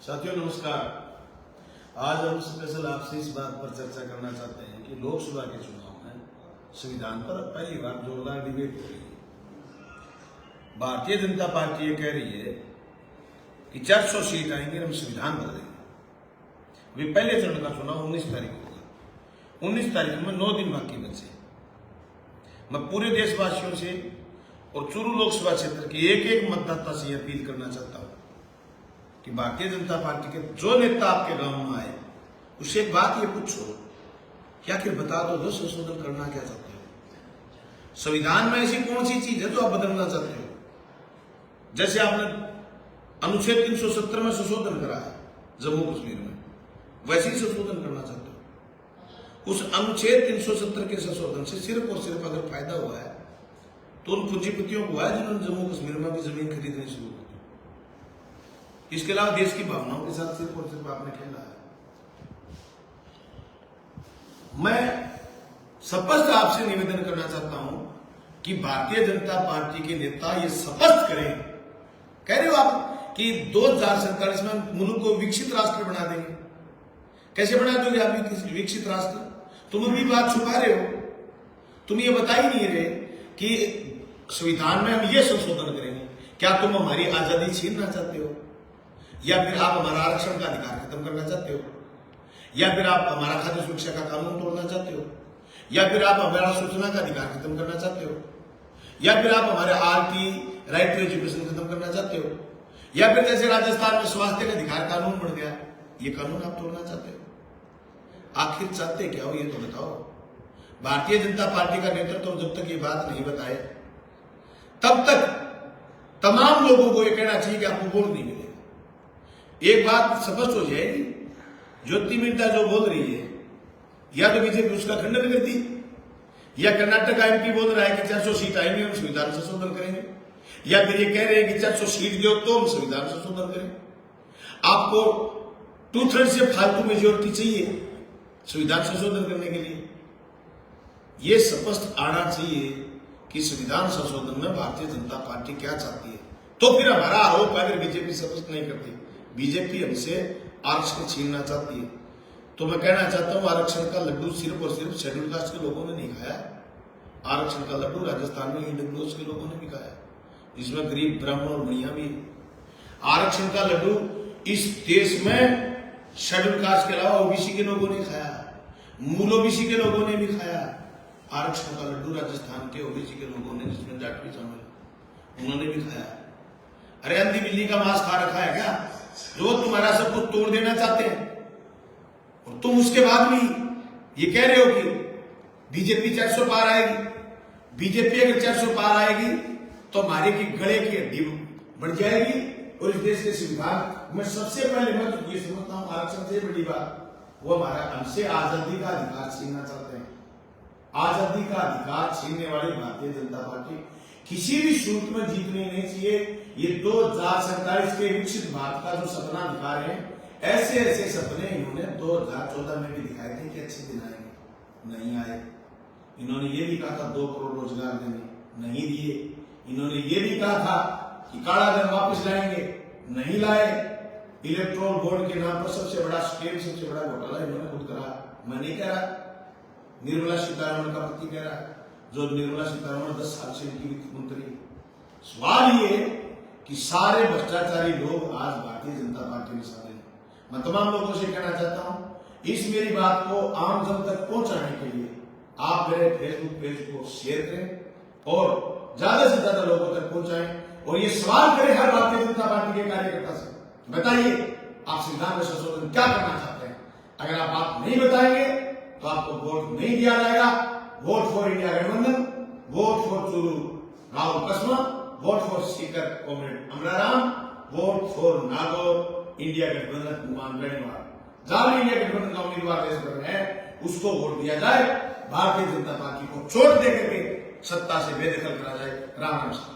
साथियों नमस्कार। आज हम स्पेशल आपसे इस बात पर चर्चा करना चाहते हैं कि लोकसभा के चुनाव में संविधान पर पहली बार जोरदार डिबेट हो रही है। भारतीय जनता पार्टी ये कह रही है कि 400 सीट आएंगे, हम संविधान बदलेंगे। अभी पहले चरण का चुनाव 19 तारीख होगा। 19 तारीख में 9 दिन बाकी बचे। मैं पूरे देशवासियों से और चूरू लोकसभा क्षेत्र के एक एक मतदाता से अपील करना चाहता हूं कि भारतीय जनता पार्टी के जो नेता आपके गांव में आए उससे एक बात ये पूछो कि आखिर बता दो संशोधन करना क्या चाहते हो। संविधान में ऐसी कौन सी चीज है जो आप बदलना चाहते हो। जैसे आपने अनुच्छेद 370 में संशोधन करा है जम्मू कश्मीर में, वैसे ही संशोधन करना चाहते हो। उस अनुच्छेद 370 के संशोधन से सिर्फ और सिर्फ अगर फायदा हुआ है तो उन पूंजीपतियों को हुआ है जिन्होंने जम्मू कश्मीर में भी जमीन खरीदनी शुरू कर दी। इसके अलावा देश की भावनाओं के साथ सिर्फ और सिर्फ आपने खेला है। मैं स्पष्ट आपसे निवेदन करना चाहता हूं कि भारतीय जनता पार्टी के नेता ये स्पष्ट करें। कह रहे हो आप कि 2047 में मुल्क को विकसित राष्ट्र बना देंगे। कैसे बना दोगे आप विकसित राष्ट्र? तुम अभी बात छुपा रहे हो। तुम ये बता ही नहीं रहे कि संविधान में हम ये संशोधन करेंगे। क्या तुम हमारी आजादी छीनना चाहते हो, या फिर आप हमारा आरक्षण का अधिकार खत्म करना चाहते हो, या फिर आप हमारा खाद्य सुरक्षा का कानून तोड़ना चाहते हो, या फिर आप हमारा सूचना का अधिकार खत्म करना चाहते हो, या फिर आप हमारे आरटी राइट टू एजुकेशन खत्म करना चाहते हो, या फिर जैसे राजस्थान में स्वास्थ्य का अधिकार कानून बन गया, ये कानून आप तोड़ना चाहते हो। आखिर चाहते क्या हो ये तो बताओ। भारतीय जनता पार्टी का नेतृत्व जब तक ये बात नहीं बताए तब तक तमाम लोगों को ये कहना चाहिए कि आपको वोट नहीं मिलेगा। एक बात स्पष्ट हो जाएगी, ज्योति मिर्जा जो बोल रही है या तो बीजेपी उसका खंडन करती, या कर्नाटक का एमपी बोल रहा है कि 400 सीट आएंगे हम संविधान संशोधन करेंगे, या फिर ये कह रहे हैं कि 400 सीट दो तो हम संविधान संशोधन करें। आपको 2/3 से फालतू मेजोरिटी चाहिए संविधान संशोधन करने के लिए। यह स्पष्ट आना चाहिए कि संविधान संशोधन में भारतीय जनता पार्टी क्या चाहती है। तो फिर हमारा आरोप अगर बीजेपी स्पष्ट नहीं करती, बीजेपी हमसे आरक्षण छीनना चाहती है, तो मैं कहना चाहता हूं आरक्षण का लड्डू सिर्फ और सिर्फ शेड्यूल कास्ट के लोगों ने नहीं खाया। आरक्षण का लड्डू राजस्थान में ईडब्ल्यूएस के लोगों ने भी खाया, जिसमें गरीब ब्राह्मण और बढ़िया भी। आरक्षण का लड्डू इस देश में शेड्यूल कास्ट के अलावा ओबीसी के लोगों ने खाया, मूल ओबीसी के लोगों ने भी खाया। आरक्षण का लड्डू राजस्थान के ओबीसी के लोगों ने, जिसमें जाट भी शामिल, उन्होंने भी खाया। अरे अंधी बिल्ली का मांस खा रखा है क्या जो तुम्हारा सब कुछ तोड़ देना चाहते हैं? और तुम उसके बाद भी ये कह रहे हो कि बीजेपी 400 पार आएगी। बीजेपी अगर 400 पार आएगी तो हमारे की गले की हड्डी बढ़ जाएगी और इस देश के संविधान में सबसे पहले मैं तो ये समझता हूं आरक्षण से बड़ी बात वो हमारा हमसे आजादी का अधिकार छीनना चाहते हैं। आजादी का अधिकार छीनने वाली भारतीय जनता पार्टी किसी भी सूरत में जीतनी नहीं चाहिए। ये 2047 के विकसित भारत का जो सपना दिखा रहे हैं, ऐसे ऐसे सपने इन्होंने 2014 में भी दिखाए थे कि अच्छे दिन आएंगे, नहीं आए। इन्होंने ये भी कहा था 2 करोड़ रोजगार देंगे, नहीं दिए। इन्होंने ये भी कहा था कि काला धन वापस लाएंगे, नहीं लाए। इलेक्ट्रोल बोर्ड के नाम पर सबसे बड़ा स्कैम, सबसे बड़ा घोटाला इन्होंने खुद करा। मैं नहीं कह रहा, निर्मला सीतारमण का पति कह रहा है, जो निर्मला सीतारमण 10 साल से इनकी वित्त मंत्री। सवाल ये कि सारे भ्रष्टाचारी लोग आज भारतीय जनता पार्टी में शामिल हैं। मैं तमाम लोगों से कहना चाहता हूं इस मेरी बात को आम जन तक पहुंचाने के लिए आप मेरे फेसबुक पेज को शेयर करें और ज्यादा से ज्यादा लोगों तक पहुंचाएं और ये सवाल करें हर भारतीय जनता पार्टी के कार्यकर्ता से, बताइए आप संविधान में संशोधन क्या करना चाहते हैं। अगर आप बात नहीं बताएंगे तो आपको वोट नहीं दिया जाएगा। वोट फॉर इंडिया गठबंधन, vote for Churu Rahul Kaswan, vote for speaker comrade Amraram, vote for Nagaur India गठबंधन कुमार बेनीवाल। जहां भी इंडिया गठबंधन का उम्मीदवार देश भर में है उसको वोट दिया जाए। भारतीय जनता पार्टी को चोट देकर के सत्ता से बेदखल करा जाए। राम राम।